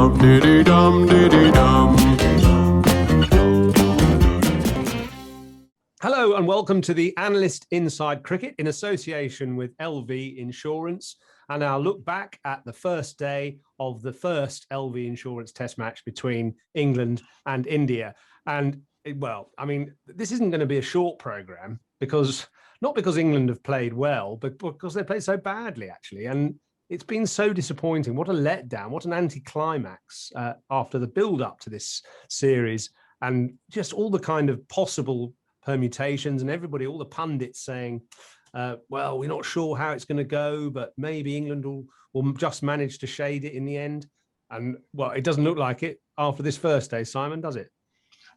dum diddy dum diddy dum. Hello and welcome to the Analyst Inside Cricket in association with LV Insurance, and our look back at the first day of the first LV Insurance Test match between England and India. And well, I mean, this isn't going to be a short programme not because England have played well, but because they played so badly actually. And it's been so disappointing. What a letdown, what an anticlimax after the build-up to this series, and just all the kind of possible permutations, and everybody, all the pundits saying, well, we're not sure how it's going to go, but maybe England will just manage to shade it in the end. And well, it doesn't look like it after this first day, Simon, does it?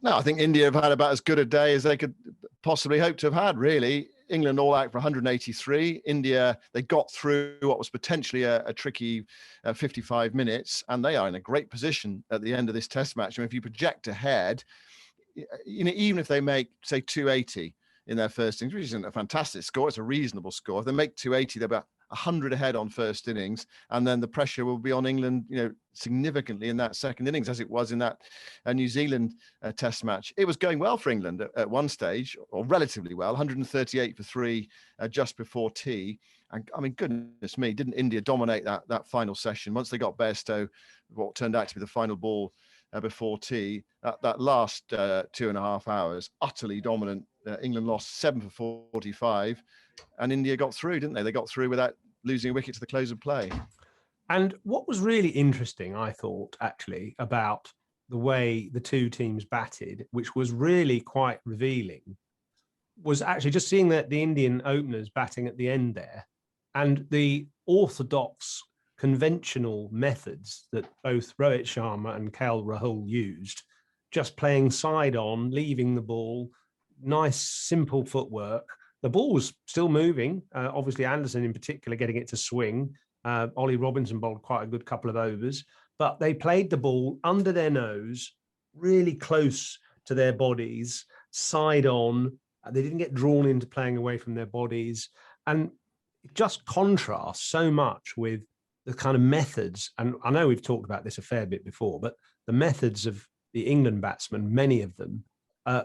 No, I think India have had about as good a day as they could possibly hope to have had, really. England all out for 183. India, they got through what was potentially a tricky 55 minutes, and they are in a great position at the end of this test match. I mean, if you project ahead, you know, even if they make, say, 280 in their first innings, which isn't a fantastic score, it's a reasonable score. If they make 280, they're about 100 ahead on first innings, and then the pressure will be on England, you know, significantly in that second innings, as it was in that New Zealand test match. It was going well for England at one stage, or relatively well, 138 for 3 just before tea. And I mean, goodness me, didn't India dominate that final session? Once they got Bairstow, what turned out to be the final ball before tea, that last 2.5 hours, utterly dominant. England lost 7 for 45, and India got through, didn't they? They got through without losing a wicket to the close of play. And what was really interesting, I thought, actually, about the way the two teams batted, which was really quite revealing, was actually just seeing the Indian openers batting at the end there, and the orthodox conventional methods that both Rohit Sharma and KL Rahul used, just playing side on, leaving the ball, nice, simple footwork. The ball was still moving. Obviously, Anderson in particular getting it to swing. Ollie Robinson bowled quite a good couple of overs, but they played the ball under their nose, really close to their bodies, side on. They didn't get drawn into playing away from their bodies. And it just contrasts so much with the kind of methods, and I know we've talked about this a fair bit before, but the methods of the England batsmen, many of them,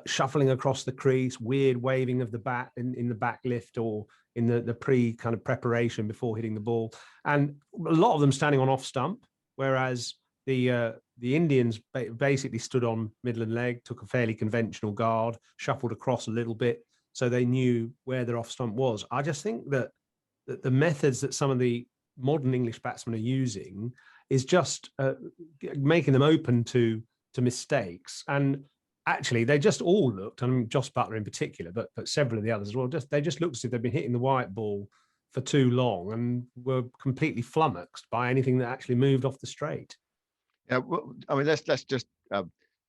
shuffling across the crease, weird waving of the bat in the back lift or in the pre kind of preparation before hitting the ball, and a lot of them standing on off stump, whereas the Indians basically stood on middle and leg, took a fairly conventional guard, shuffled across a little bit, so they knew where their off stump was. I just think that the methods that some of the modern English batsmen are using is just making them open to mistakes. And actually, they just all looked, I mean, Joss Buttler in particular, but several of the others as well, they just looked as if they'd been hitting the white ball for too long and were completely flummoxed by anything that actually moved off the straight. Yeah, well, I mean, let's just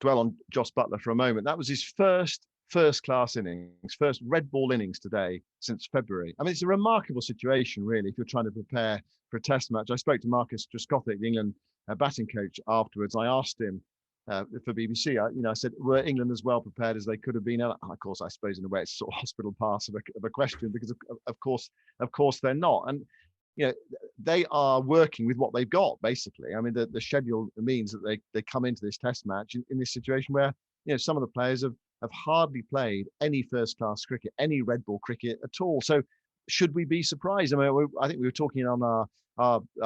dwell on Joss Buttler for a moment. That was his first-class innings, first red ball innings today since February. I mean, it's a remarkable situation, really, if you're trying to prepare for a test match. I spoke to Marcus Trescothick, the England batting coach, afterwards. I asked him for BBC, I said, were England as well prepared as they could have been? And of course, I suppose in a way it's sort of hospital pass of a question, because of course they're not. And you know, they are working with what they've got, basically. I mean, the schedule means that they come into this test match in this situation where, you know, some of the players have hardly played any first-class cricket, any red ball cricket at all. So should we be surprised? I mean, I think we were talking on our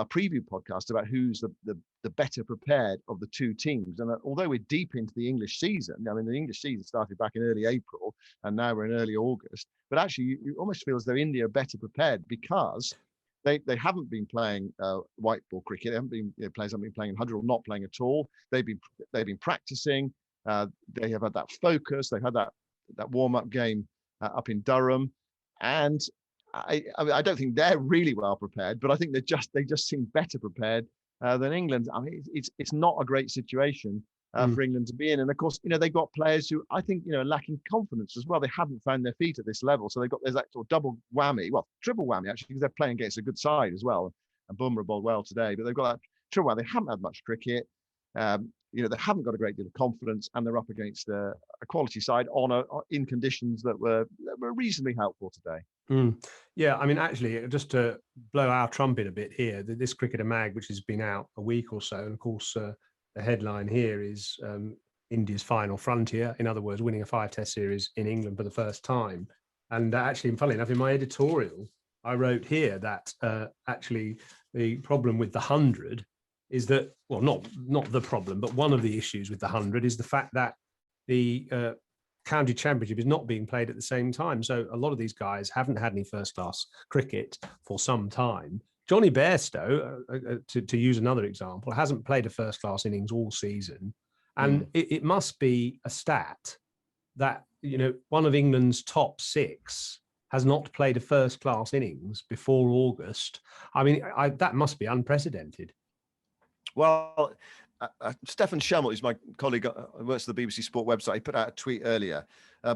preview podcast about who's the better prepared of the two teams. And although we're deep into the English season, I mean, the English season started back in early April, and now we're in early August. But actually, you almost feel as though India are better prepared because they haven't been playing white ball cricket. They haven't been, players haven't been playing in 100 or not playing at all. They've been practicing. They have had that focus. They've had that warm-up game up in Durham, and I don't think they're really well prepared, but I think they just seem better prepared than England. I mean, it's not a great situation for England to be in, and of course, they've got players who I think are lacking confidence as well. They haven't found their feet at this level, so there's that sort of double whammy, well, triple whammy actually, because they're playing against a good side as well. And Bumrah bowled well today, but they've got that triple whammy. They haven't had much cricket. They haven't got a great deal of confidence, and they're up against a quality side in conditions that were reasonably helpful today. Yeah, I mean, actually, just to blow our trumpet a bit here, this Cricketer Mag, which has been out a week or so, and of course, the headline here is India's final frontier. In other words, winning a 5-test series in England for the first time. And actually, funnily enough, in my editorial, I wrote here that actually the problem with the 100 is that, well, not the problem, but one of the issues with the 100 is the fact that the county championship is not being played at the same time. So a lot of these guys haven't had any first-class cricket for some time. Johnny Bairstow, to use another example, hasn't played a first-class innings all season. And it must be a stat that, one of England's top 6 has not played a first-class innings before August. I mean, that must be unprecedented. Well, Stefan Schemmel, who's my colleague who works at the BBC Sport website, he put out a tweet earlier.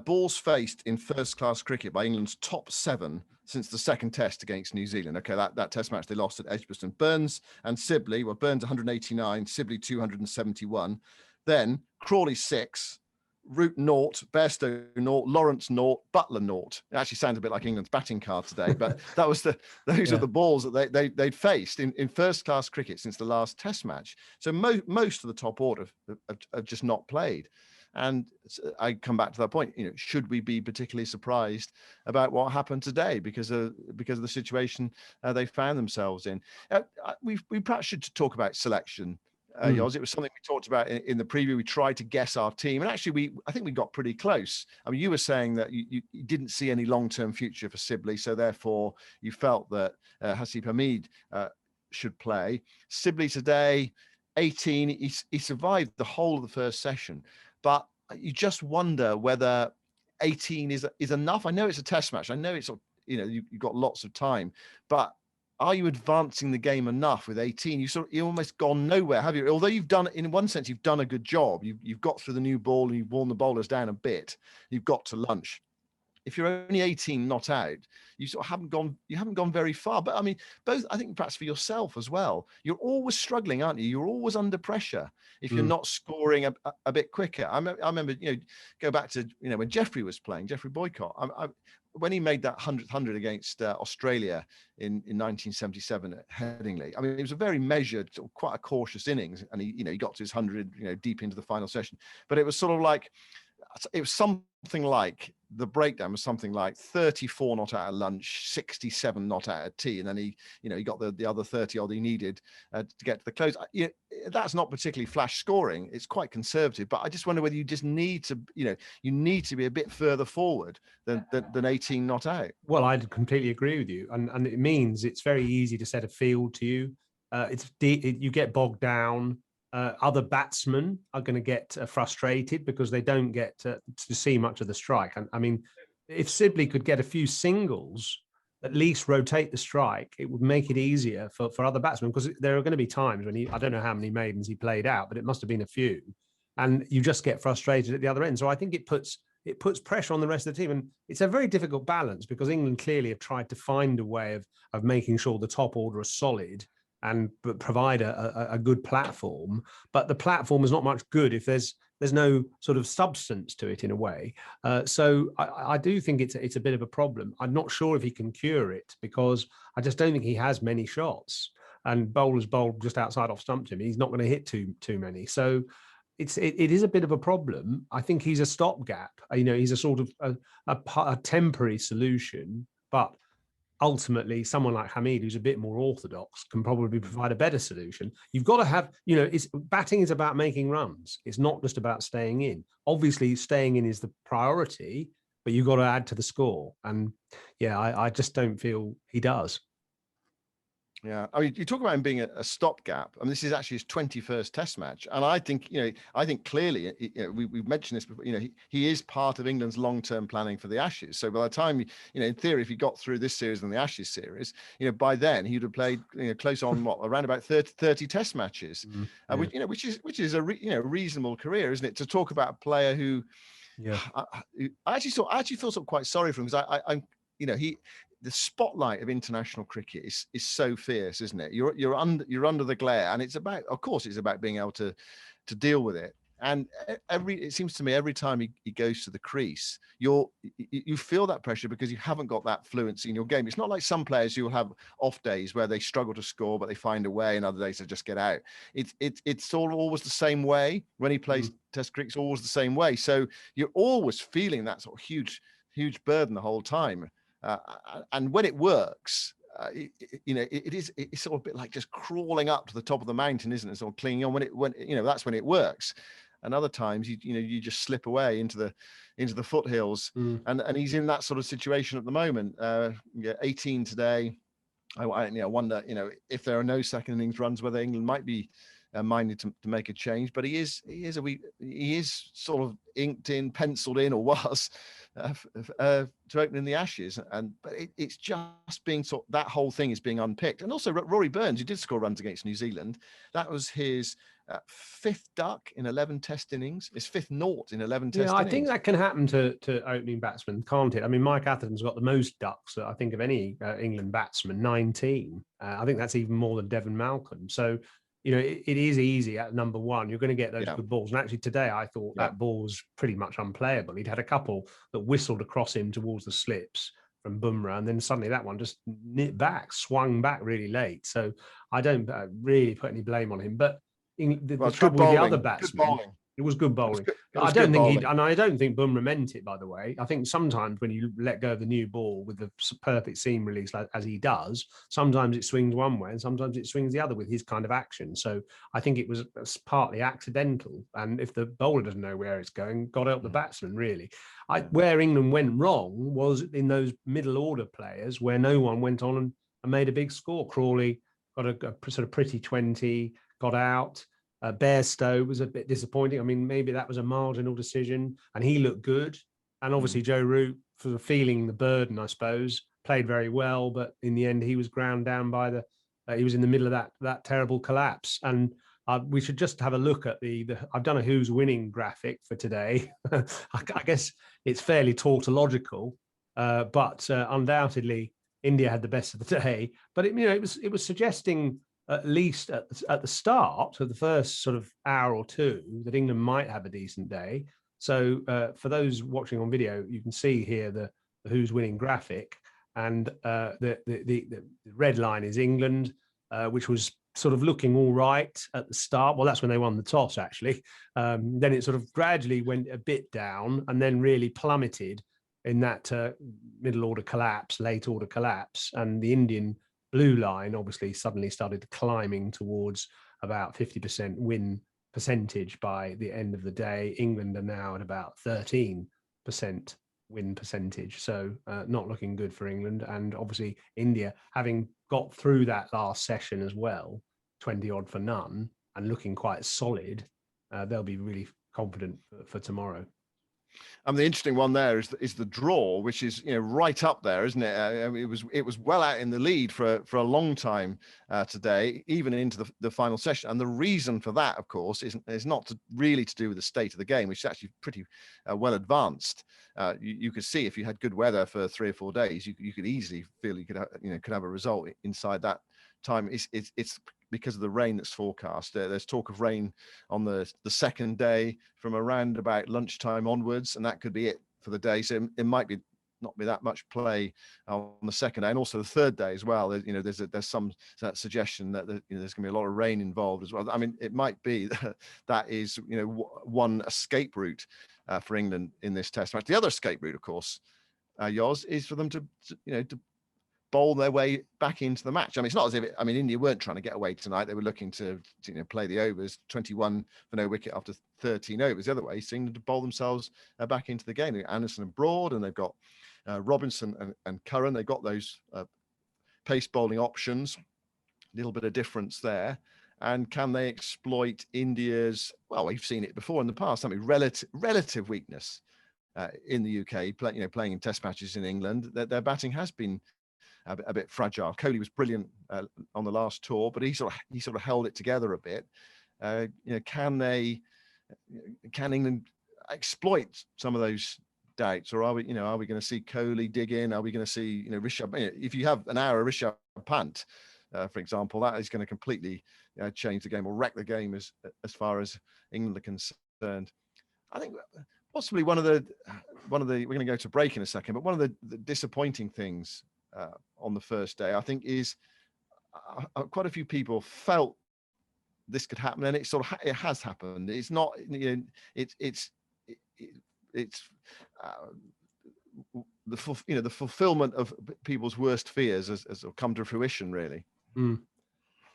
Balls faced in first-class cricket by England's top 7 since the second test against New Zealand. Okay, that test match they lost at Edgbaston. Burns and Sibley, well, Burns 189, Sibley 271. Then Crawley 6, Root 0, Bairstow 0, Lawrence 0, Butler 0. It actually sounds a bit like England's batting card today, but that was those are the balls that they'd faced in first-class cricket since the last test match. So most of the top order have just not played. And I come back to that point, should we be particularly surprised about what happened today because of the situation they found themselves in? We perhaps should talk about selection. Yoz, it was something we talked about in the preview. We tried to guess our team, and actually, I think we got pretty close. I mean, you were saying that you didn't see any long-term future for Sibley, so therefore you felt that Hasib Hamid should play. Sibley today, 18. He survived the whole of the first session, but you just wonder whether 18 is enough. I know it's a test match. I know it's you've got lots of time, but are you advancing the game enough with 18? You've almost gone nowhere, have you? Although you've done, in one sense, you've done a good job. You've got through the new ball and you've worn the bowlers down a bit. You've got to lunch. If you're only 18 not out, you haven't gone very far. But I mean, I think perhaps for yourself as well, you're always struggling, aren't you? You're always under pressure if you're not scoring a bit quicker. I remember, go back to, when Jeffrey was playing, Jeffrey Boycott, when he made that 100 against Australia in 1977 at Headingley. I mean, it was a very measured, quite a cautious innings, and he got to his 100, deep into the final session. But it was sort of like, it was something like, the breakdown was something like 34 not out at lunch, 67 not out at tea, and then he got the other 30 odd he needed to get to the close. That's not particularly flash scoring. It's quite conservative, but I just wonder whether you just need to, you need to be a bit further forward than 18 not out. Well, I'd completely agree with you, and it means it's very easy to set a field to you. You get bogged down. Other batsmen are going to get frustrated because they don't get to see much of the strike. I mean, if Sibley could get a few singles, at least rotate the strike, it would make it easier for other batsmen, because there are going to be times when I don't know how many maidens he played out, but it must have been a few, and you just get frustrated at the other end. So I think it puts pressure on the rest of the team, and it's a very difficult balance, because England clearly have tried to find a way of making sure the top order are solid and provide a good platform, but the platform is not much good if there's no sort of substance to it in a way. So I do think it's a bit of a problem. I'm not sure if he can cure it, because I just don't think he has many shots, and bowlers bowled just outside off stump to him. He's not going to hit too many. So it is a bit of a problem. I think he's a stopgap. He's a sort of a temporary solution, but ultimately someone like Hamid, who's a bit more orthodox, can probably provide a better solution. You've got to have, batting is about making runs. It's not just about staying in. Obviously, staying in is the priority, but you've got to add to the score. And yeah, I just don't feel he does. Yeah, I mean, you talk about him being a stopgap. I mean, this is actually his 21st Test match, and I think clearly, we've mentioned this before. He is part of England's long-term planning for the Ashes. So by the time, in theory, if he got through this series and the Ashes series, by then he would have played close on around about 30 Test matches, which is a reasonable career, isn't it? To talk about a player who, I actually feel sort of quite sorry for him, because the spotlight of international cricket is so fierce, isn't it? You're under the glare, and it's about being able to deal with it. And it seems to me every time he goes to the crease, you feel that pressure because you haven't got that fluency in your game. It's not like some players who will have off days where they struggle to score, but they find a way, and other days they just get out. It's always the same way when he plays Test cricket. It's always the same way. So you're always feeling that sort of huge burden the whole time. And when it works, it's sort of a bit like just crawling up to the top of the mountain, isn't it? Sort of clinging on when that's when it works. And other times you just slip away into the foothills, and he's in that sort of situation at the moment. 18 today. I wonder if there are no second innings runs, whether England might be minded to make a change. But he is sort of inked in, penciled in, or was to open in the Ashes. But it's just being that whole thing is being unpicked. And also Rory Burns, who did score runs against New Zealand, that was his fifth duck in 11 Test innings. His fifth naught in 11 Test innings. I think that can happen to opening batsmen, can't it? I mean, Mike Atherton's got the most ducks, I think, of any England batsman, 19. I think that's even more than Devon Malcolm. So, it is easy at number one. You're going to get those good balls. And actually today, I thought that ball was pretty much unplayable. He'd had a couple that whistled across him towards the slips from Bumrah, and then suddenly that one just swung back really late. So I don't really put any blame on him. But the trouble with the other batsmen, it was good bowling. I don't think Bumrah meant it, by the way. I think sometimes when you let go of the new ball with the perfect seam release, as he does, sometimes it swings one way and sometimes it swings the other with his kind of action. So I think it was partly accidental. And if the bowler doesn't know where it's going, got to help the batsman, really. Where England went wrong was in those middle order players where no one went on and made a big score. Crawley got a sort of pretty 20, got out. Bairstow was a bit disappointing. I mean, maybe that was a marginal decision, and he looked good. And obviously, Joe Root, sort of feeling the burden, I suppose, played very well. But in the end, he was ground down by he was in the middle of that terrible collapse. And we should just have a look at I've done a who's winning graphic for today. I guess it's fairly tautological, but undoubtedly India had the best of the day. But it was suggesting, at least at the start of the first sort of hour or two, that England might have a decent day. So for those watching on video, you can see here the who's winning graphic, and the red line is England, which was sort of looking all right at the start. Well, that's when they won the toss, actually. Then it sort of gradually went a bit down and then really plummeted in that middle order collapse, late order collapse, and the Indian blue line obviously suddenly started climbing towards about 50% win percentage by the end of the day. England are now at about 13% win percentage. So not looking good for England. And obviously India, having got through that last session as well, 20 odd for none, and looking quite solid, they'll be really confident for tomorrow. The interesting one there is the draw, which is right up there, isn't it? It was well out in the lead for a long time today, even into the final session. And the reason for that, of course, is not really to do with the state of the game, which is actually pretty well advanced. You could see if you had good weather for 3 or 4 days, you could easily feel you could have a result inside that time. It's because of the rain that's forecast. There's talk of rain on the second day from around about lunchtime onwards, and that could be it for the day. So it might not be that much play on the second day, and also the third day as well. There's some suggestion that there's going to be a lot of rain involved as well. I mean, it might be that is one escape route for England in this test match. The other escape route, of course, Yoz, is for them to bowl their way back into the match. I mean, it's not as if India weren't trying to get away tonight. They were looking to play the overs, 21 for no wicket after 13 overs. The other way, seeing to bowl themselves back into the game. They've got Anderson and Broad, and they've got Robinson and Curran. They've got those pace bowling options. A little bit of difference there. And can they exploit India's, well, we've seen it before in the past, relative weakness in the UK, playing in test matches in England. Their batting has been a bit fragile. Kohli was brilliant on the last tour, but he sort of held it together a bit. Can England exploit some of those doubts, or are we going to see Kohli dig in? Are we going to see Rishabh? If you have an hour of Rishabh Pant, for example, that is going to completely change the game or wreck the game as far as England are concerned. concerned. I think possibly one of the we're going to go to break in a second, but one of the disappointing things on the first day, I think, is quite a few people felt this could happen, and it has happened. It's not, it's the fulfillment of people's worst fears has come to fruition, really. Mm.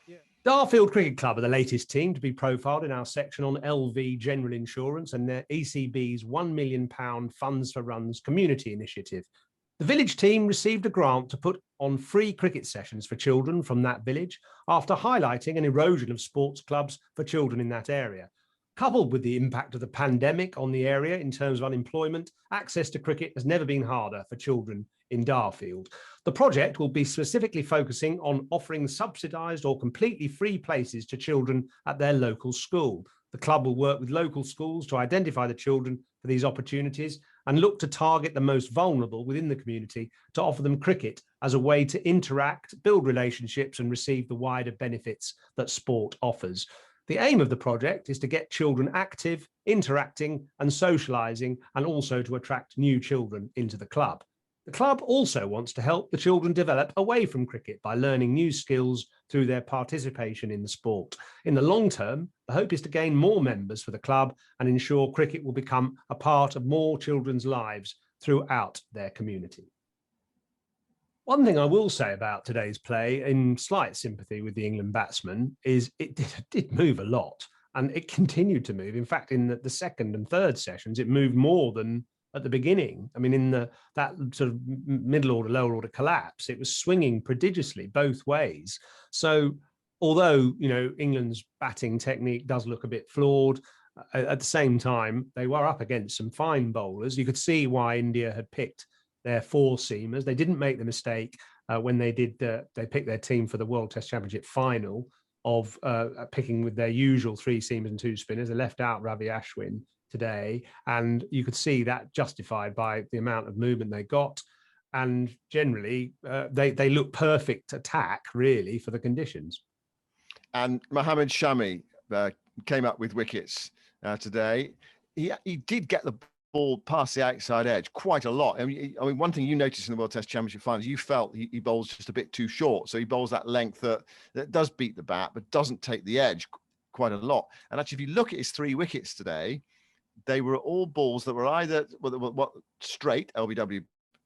Yeah. Darfield Cricket Club are the latest team to be profiled in our section on LV General Insurance and their ECB's £1 million Funds for Runs community initiative. The village team received a grant to put on free cricket sessions for children from that village after highlighting an erosion of sports clubs for children in that area. Coupled with the impact of the pandemic on the area in terms of unemployment, access to cricket has never been harder for children in Darfield. The project will be specifically focusing on offering subsidised or completely free places to children at their local school. The club will work with local schools to identify the children for these opportunities and look to target the most vulnerable within the community to offer them cricket as a way to interact, build relationships and receive the wider benefits that sport offers. The aim of the project is to get children active, interacting and socialising, and also to attract new children into the club. The club also wants to help the children develop away from cricket by learning new skills through their participation in the sport. In the long term, the hope is to gain more members for the club and ensure cricket will become a part of more children's lives throughout their community. One thing I will say about today's play, in slight sympathy with the England batsman, is it did move a lot and it continued to move. In fact, in the second and third sessions, it moved more than at the beginning. I mean, in that sort of middle order, lower order collapse, it was swinging prodigiously both ways. So although, England's batting technique does look a bit flawed, at the same time, they were up against some fine bowlers. You could see why India had picked their four seamers. They didn't make the mistake when they picked their team for the World Test Championship final of picking with their usual three seamers and two spinners. They left out Ravi Ashwin today, and you could see that justified by the amount of movement they got. And generally, they look perfect attack, really, for the conditions. And Mohammad Shami came up with wickets today. He did get the ball past the outside edge quite a lot. I mean, one thing you noticed in the World Test Championship finals, you felt he bowls just a bit too short. So he bowls that length that does beat the bat, but doesn't take the edge quite a lot. And actually, if you look at his 3 wickets today, they were all balls that were either straight, LBW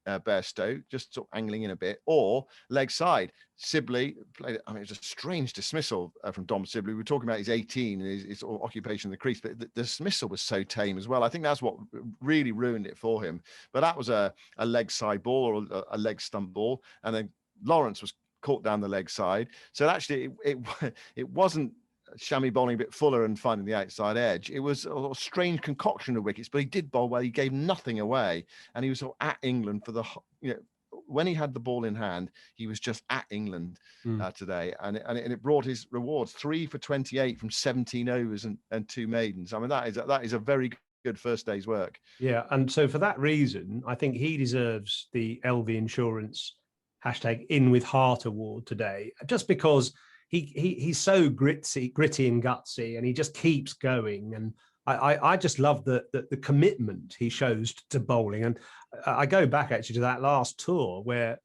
Bairstow, just sort of angling in a bit, or leg side. Sibley played, it was a strange dismissal from Dom Sibley. We were talking about his 18 and his sort of occupation in the crease, but the dismissal was so tame as well. I think that's what really ruined it for him. But that was a leg side ball or a leg stump ball. And then Lawrence was caught down the leg side. So actually, it wasn't Shami bowling a bit fuller and finding the outside edge. It was a strange concoction of wickets, but he did bowl well. He gave nothing away, and he was sort of at England for the, when he had the ball in hand, he was just at England today, and it brought his rewards. 3 for 28 from 17 overs and 2 maidens. I mean, that is a very good first day's work. Yeah, and so for that reason, I think he deserves the LV Insurance #InWithHeart award today, just because he's so gritty and gutsy, and he just keeps going. And I just love the commitment he shows to bowling. And I go back actually to that last tour where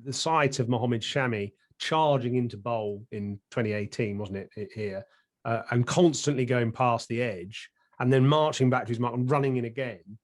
the sight of Mohammad Shami charging into bowl in 2018, wasn't it, here, and constantly going past the edge and then marching back to his mark and running in again,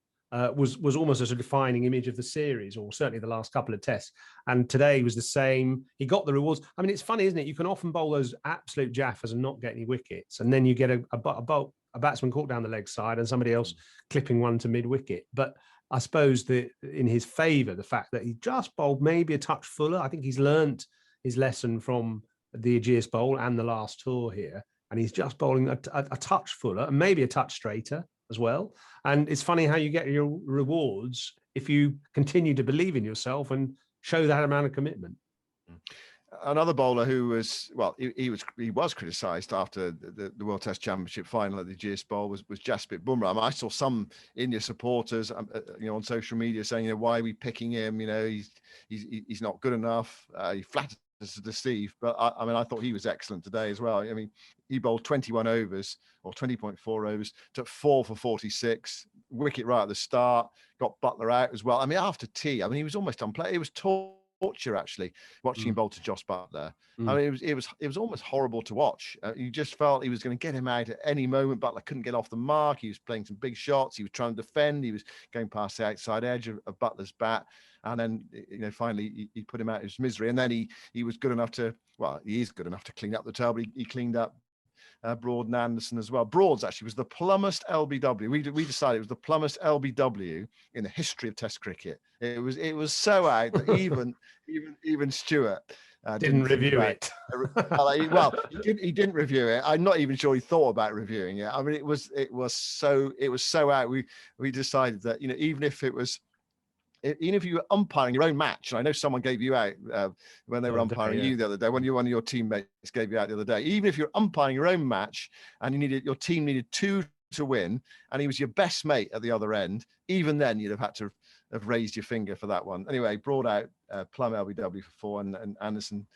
was almost as a defining image of the series, or certainly the last couple of tests. And today was the same. He got the rewards. I mean, it's funny, isn't it? You can often bowl those absolute jaffers and not get any wickets, and then you get a batsman caught down the leg side and somebody else clipping one to mid-wicket. But I suppose that in his favour, the fact that he just bowled maybe a touch fuller. I think he's learnt his lesson from the Aegeus Bowl and the last tour here, and he's just bowling a touch fuller and maybe a touch straighter as well. And it's funny how you get your rewards if you continue to believe in yourself and show that amount of commitment. Another bowler who was, well, he was criticised after the World Test Championship final at the Aegeus Bowl was Jasprit Bumrah. I mean, I saw some India supporters, on social media saying, why are we picking him? He's not good enough. He flattered to deceive, but I mean, I thought he was excellent today as well. I mean, he bowled 21 overs or 20.4 overs, took 4 for 46, wicket right at the start, got Buttler out as well. I mean, after tea, I mean, he was almost unplayable. It was torture actually watching him bowl to Josh Buttler. I mean, it was almost horrible to watch. You just felt he was going to get him out at any moment. Butler couldn't get off the mark. He was playing some big shots. He was trying to defend. He was going past the outside edge of Butler's bat. And then, finally he put him out of his misery. And then he was good enough to, well, he is good enough to clean up the tail, but he cleaned up Broad and Anderson as well. Broad's actually was the plumbest LBW. We decided it was the plumbest LBW in the history of Test cricket. It was so out that even Stewart didn't review it. Well, he didn't review it. I'm not even sure he thought about reviewing it. I mean, it was so out. We decided that even if you were umpiring your own match, and I know someone gave you out when they were umpiring you the other day, when one of your teammates gave you out the other day, even if you're umpiring your own match and your team needed 2 to win, and he was your best mate at the other end, even then you'd have had to have raised your finger for that one. Anyway, brought out plum LBW for 4, and Anderson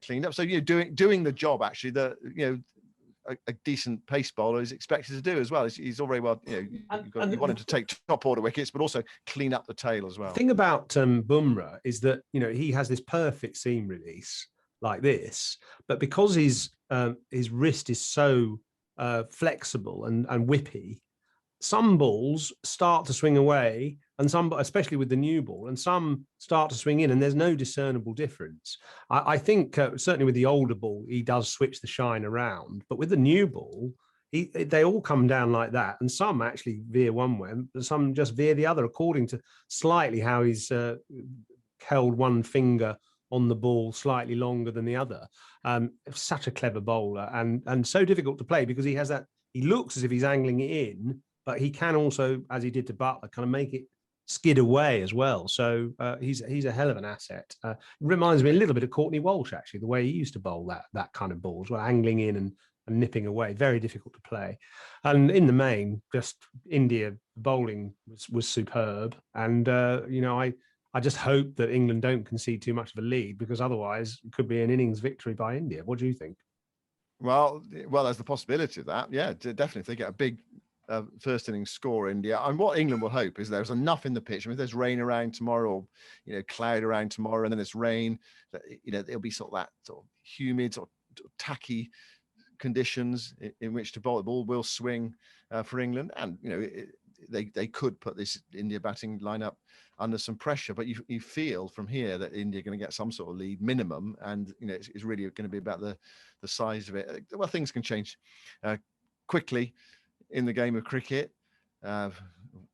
cleaned up. So doing the job actually that a decent pace bowler is expected to do as well. He's already well, you want him to take top order wickets, but also clean up the tail as well. The thing about Bumrah is that, he has this perfect seam release like this, but because his wrist is so flexible and whippy, some balls start to swing away, and some, especially with the new ball, and some start to swing in, and there's no discernible difference. I think certainly with the older ball, he does switch the shine around, but with the new ball, they all come down like that, and some actually veer one way, and some just veer the other, according to slightly how he's held one finger on the ball slightly longer than the other. Such a clever bowler, and so difficult to play because he has that. He looks as if he's angling it in, but he can also, as he did to Buttler, kind of make it skid away as well. So he's a hell of an asset. Reminds me a little bit of Courtney Walsh, actually, the way he used to bowl that kind of ball as well, angling in and nipping away. Very difficult to play. And in the main, just India bowling was superb. And, I just hope that England don't concede too much of a lead, because otherwise it could be an innings victory by India. What do you think? Well, there's the possibility of that. Yeah, definitely. If they get a big first innings score, India, and what England will hope is there's enough in the pitch. I mean, if there's rain around tomorrow, or cloud around tomorrow, and then it's rain, it'll be sort of that sort of humid, sort of tacky conditions in which to bowl. The ball will swing for England, and they could put this India batting lineup under some pressure, but you feel from here that India are going to get some sort of lead minimum, and it's really going to be about the size of it. Well, things can change quickly in the game of cricket.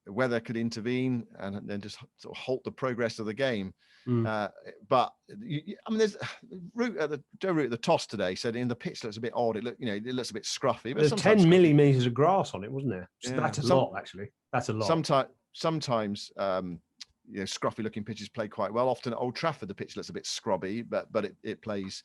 Weather could intervene and then just sort of halt the progress of the game. But there's Joe Root at the toss today said the pitch looks a bit odd. It looks a bit scruffy. But there's 10 millimeters of grass on it, wasn't there? Yeah. That's a lot, actually. That's a lot. Sometimes scruffy looking pitches play quite well. Often at Old Trafford, the pitch looks a bit scrubby, but it plays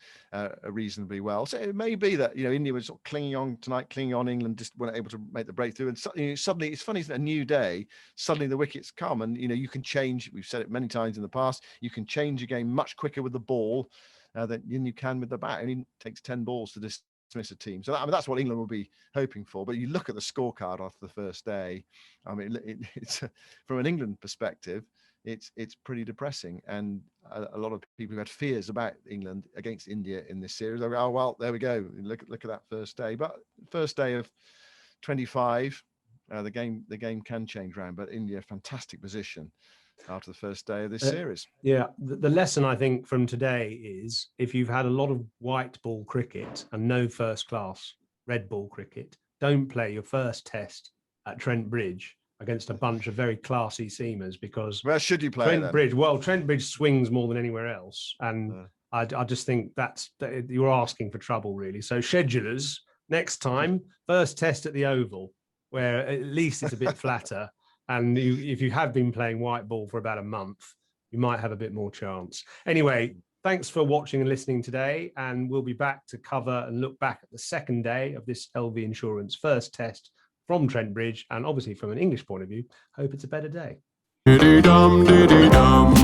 reasonably well. So it may be that India was sort of clinging on. England just weren't able to make the breakthrough, and suddenly it's funny, isn't it? A new day, suddenly the wickets come, and you can change. We've said it many times in the past. You can change a game much quicker with the ball than you can with the bat. And it takes 10 balls to dismiss a team. So that's what England will be hoping for. But you look at the scorecard after the first day. I mean, it's from an England perspective, it's pretty depressing, and a lot of people who had fears about England against India in this series, oh well, there we go, look at that first day. But first day of 25, the game can change round, but India, fantastic position after the first day of this series. Yeah, the lesson I think from today is, if you've had a lot of white ball cricket and no first class red ball cricket, don't play your first test at Trent Bridge against a bunch of very classy seamers, because where should you play Trent Bridge swings more than anywhere else, and I just think that you're asking for trouble, really. So schedulers, next time, first test at the Oval, where at least it's a bit flatter, and if you have been playing white ball for about a month, you might have a bit more chance. Anyway, thanks for watching and listening today, and we'll be back to cover and look back at the second day of this LV Insurance first test from Trent Bridge, and obviously from an English point of view, hope it's a better day. Diddy dum, diddy dum.